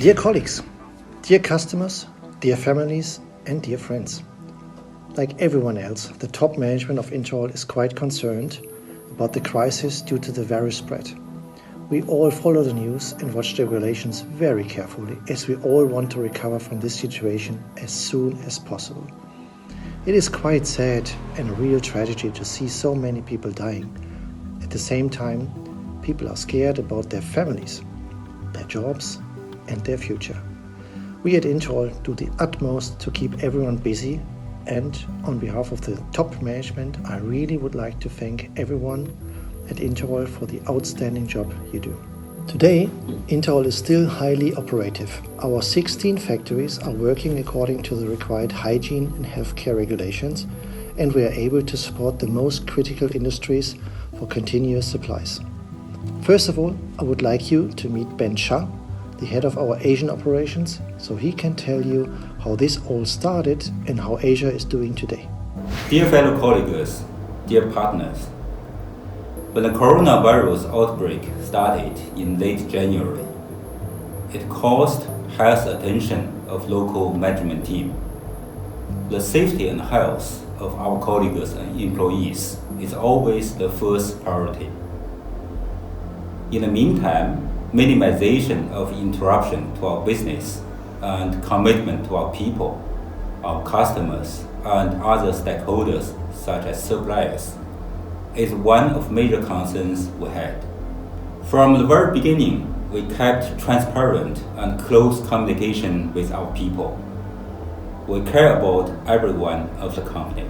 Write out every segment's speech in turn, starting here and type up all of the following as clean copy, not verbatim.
Dear colleagues, dear customers, dear families, and dear friends. Like everyone else, the top management of Interroll is quite concerned about the crisis due to the virus spread. We all follow the news and watch the regulations very carefully, as we all want to recover from this situation as soon as possible. It is quite sad and a real tragedy to see so many people dying. At the same time, people are scared about their families, their jobs, and their future. We at Interroll do the utmost to keep everyone busy, and on behalf of the top management, I really would like to thank everyone at Interroll for the outstanding job you do. Today, Interroll is still highly operative. Our 16 factories are working according to the required hygiene and healthcare regulations, and we are able to support the most critical industries for continuous supplies. First of all, I would like you to meet Ben Shah, the head of our Asian operations, so he can tell you how this all started and how Asia is doing today. Dear fellow colleagues, dear partners, when the coronavirus outbreak started in late January, it caused health attention of local management team. The safety and health of our colleagues and employees is always the first priority. In the meantime, minimization of interruption to our business and commitment to our people, our customers, and other stakeholders such as suppliers is one of major concerns we had. From the very beginning, we kept transparent and close communication with our people. We care about everyone of the company.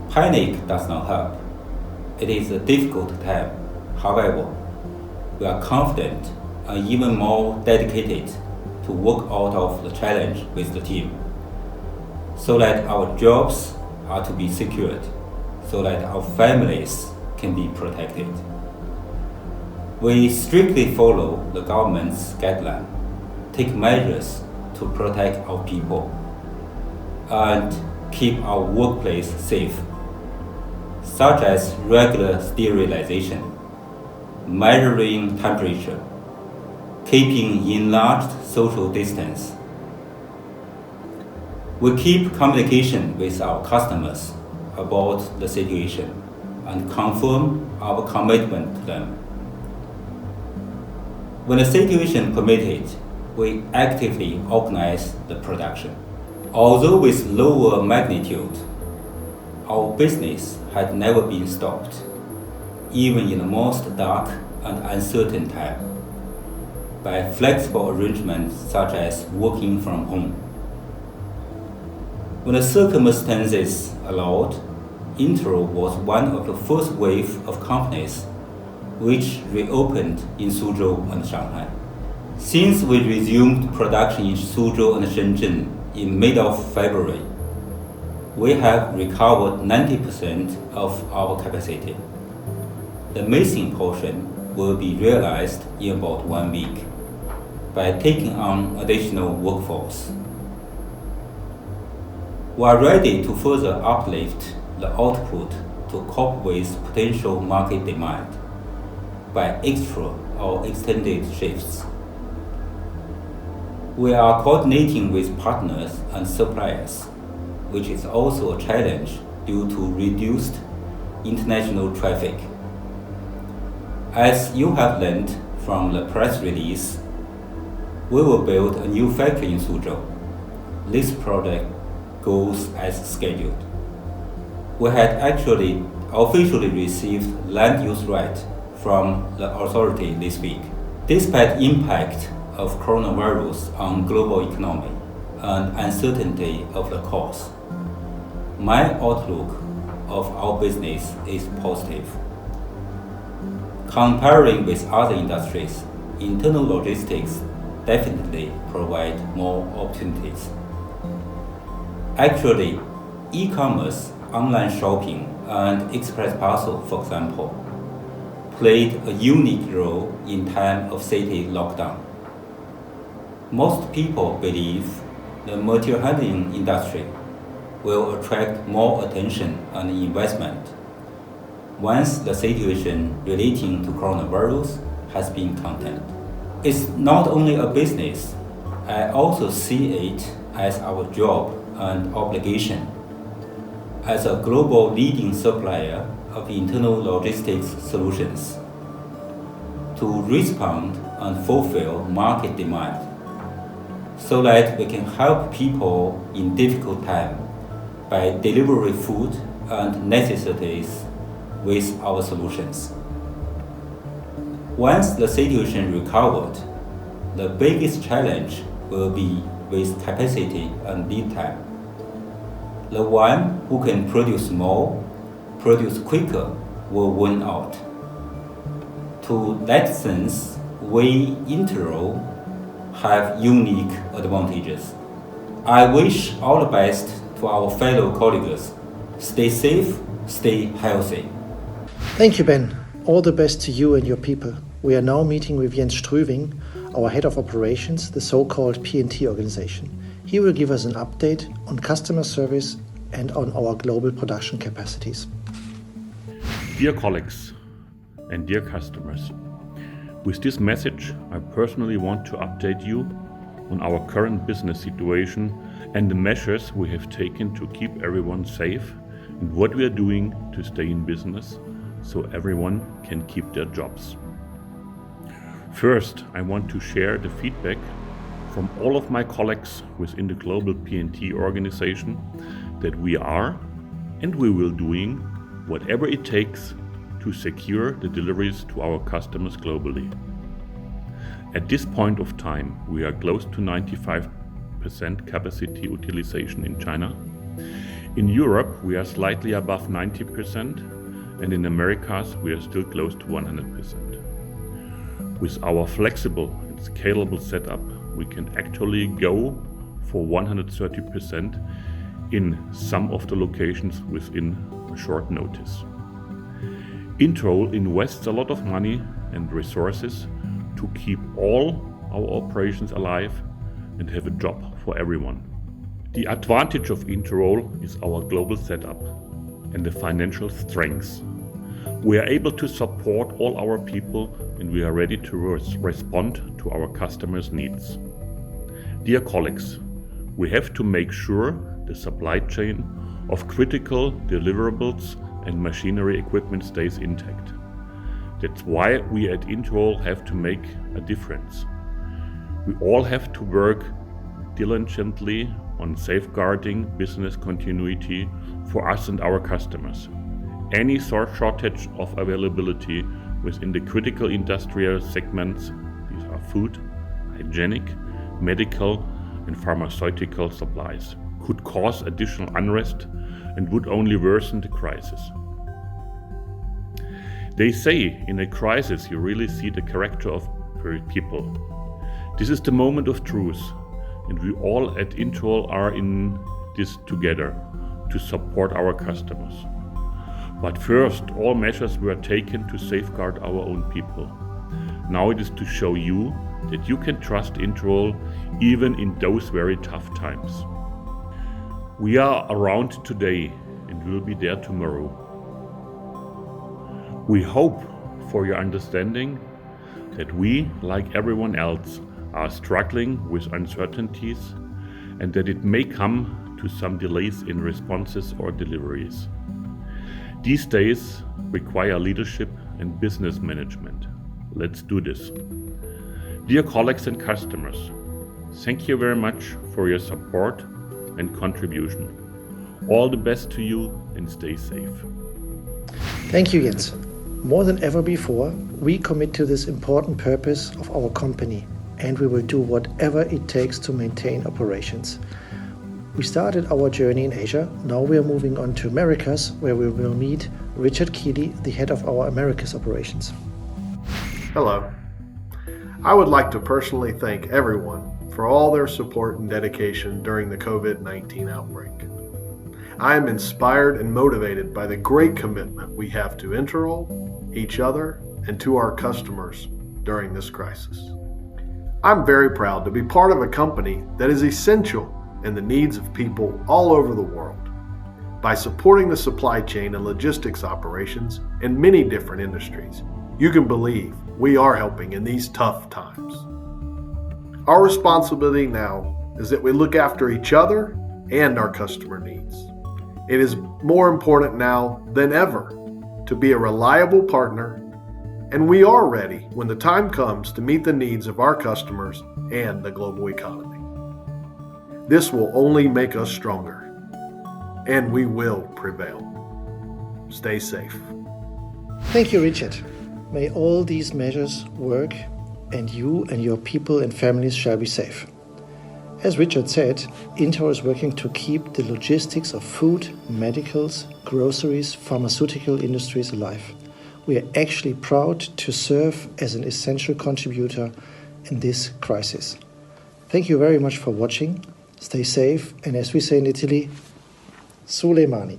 Panic does not help. It is a difficult time. However, we are confident and even more dedicated to work out of the challenge with the team, so that our jobs are to be secured, so that our families can be protected. We strictly follow the government's guideline, take measures to protect our people, and keep our workplace safe, such as regular sterilization, measuring temperature, keeping enlarged social distance. We keep communication with our customers about the situation and confirm our commitment to them. When the situation permitted, we actively organized the production. Although with lower magnitude, our business had never been stopped, even in the most dark and uncertain time, by flexible arrangements such as working from home. When the circumstances allowed, Interroll was one of the first wave of companies which reopened in Suzhou and Shanghai. Since we resumed production in Suzhou and Shenzhen in mid of February, we have recovered 90% of our capacity. The missing portion will be realized in about 1 week by taking on additional workforce. We are ready to further uplift the output to cope with potential market demand by extra or extended shifts. We are coordinating with partners and suppliers, which is also a challenge due to reduced international traffic. As you have learned from the press release, we will build a new factory in Suzhou. This project goes as scheduled. We had actually officially received land use right from the authority this week. Despite impact of coronavirus on global economy and uncertainty of the cause, my outlook of our business is positive. Comparing with other industries, internal logistics definitely provide more opportunities. Actually, e-commerce, online shopping, and express parcel, for example, played a unique role in time of city lockdown. Most people believe the material handling industry will attract more attention and investment once the situation relating to coronavirus has been contained. It's not only a business, I also see it as our job and obligation. As a global leading supplier of internal logistics solutions, to respond and fulfill market demand so that we can help people in difficult times by delivering food and necessities with our solutions. Once the situation recovered, the biggest challenge will be with capacity and lead time. The one who can produce more, produce quicker, will win out. To that sense, we Interroll have unique advantages. I wish all the best to our fellow colleagues. Stay safe, stay healthy. Thank you, Ben. All the best to you and your people. We are now meeting with Jens Strüving, our head of operations, the so-called P&T organization. He will give us an update on customer service and on our global production capacities. Dear colleagues and dear customers, with this message, I personally want to update you on our current business situation and the measures we have taken to keep everyone safe and what we are doing to stay in business so everyone can keep their jobs. First, I want to share the feedback from all of my colleagues within the global P&T organization that we are and we will doing whatever it takes to secure the deliveries to our customers globally. At this point of time, we are close to 95% capacity utilization in China. In Europe, we are slightly above 90%, and in Americas, we are still close to 100%. With our flexible and scalable setup, we can actually go for 130% in some of the locations within a short notice. Interroll invests a lot of money and resources to keep all our operations alive and have a job for everyone. The advantage of Interroll is our global setup and the financial strengths. We are able to support all our people and we are ready to respond to our customers' needs. Dear colleagues, we have to make sure the supply chain of critical deliverables and machinery equipment stays intact. That's why we at Interroll have to make a difference. We all have to work diligently on safeguarding business continuity for us and our customers. Any shortage of availability within the critical industrial segments, these are food, hygienic, medical and pharmaceutical supplies, could cause additional unrest and would only worsen the crisis. They say in a crisis you really see the character of people. This is the moment of truth, and we all at Interroll are in this together to support our customers. But first, all measures were taken to safeguard our own people. Now it is to show you that you can trust Interroll even in those very tough times. We are around today and will be there tomorrow. We hope for your understanding that we, like everyone else, are struggling with uncertainties and that it may come to some delays in responses or deliveries. These days require leadership and business management. Let's do this. Dear colleagues and customers, thank you very much for your support and contribution. All the best to you and stay safe. Thank you, Jens. More than ever before, we commit to this important purpose of our company, and we will do whatever it takes to maintain operations. We started our journey in Asia. Now we are moving on to Americas, where we will meet Richard Keeley, the head of our Americas operations. Hello. I would like to personally thank everyone for all their support and dedication during the COVID-19 outbreak. I am inspired and motivated by the great commitment we have to Interroll, each other, and to our customers during this crisis. I'm very proud to be part of a company that is essential in the needs of people all over the world by supporting the supply chain and logistics operations in many different industries, you can believe we are helping in these tough times. Our responsibility now is that we look after each other and our customer needs. It is more important now than ever to be a reliable partner, and we are ready when the time comes to meet the needs of our customers and the global economy. This will only make us stronger, and we will prevail. Stay safe. Thank you, Richard. May all these measures work, and you and your people and families shall be safe. As Richard said, Interroll is working to keep the logistics of food, medicals, groceries, pharmaceutical industries alive. We are actually proud to serve as an essential contributor in this crisis. Thank you very much for watching. Stay safe, and as we say in Italy, Suleimani.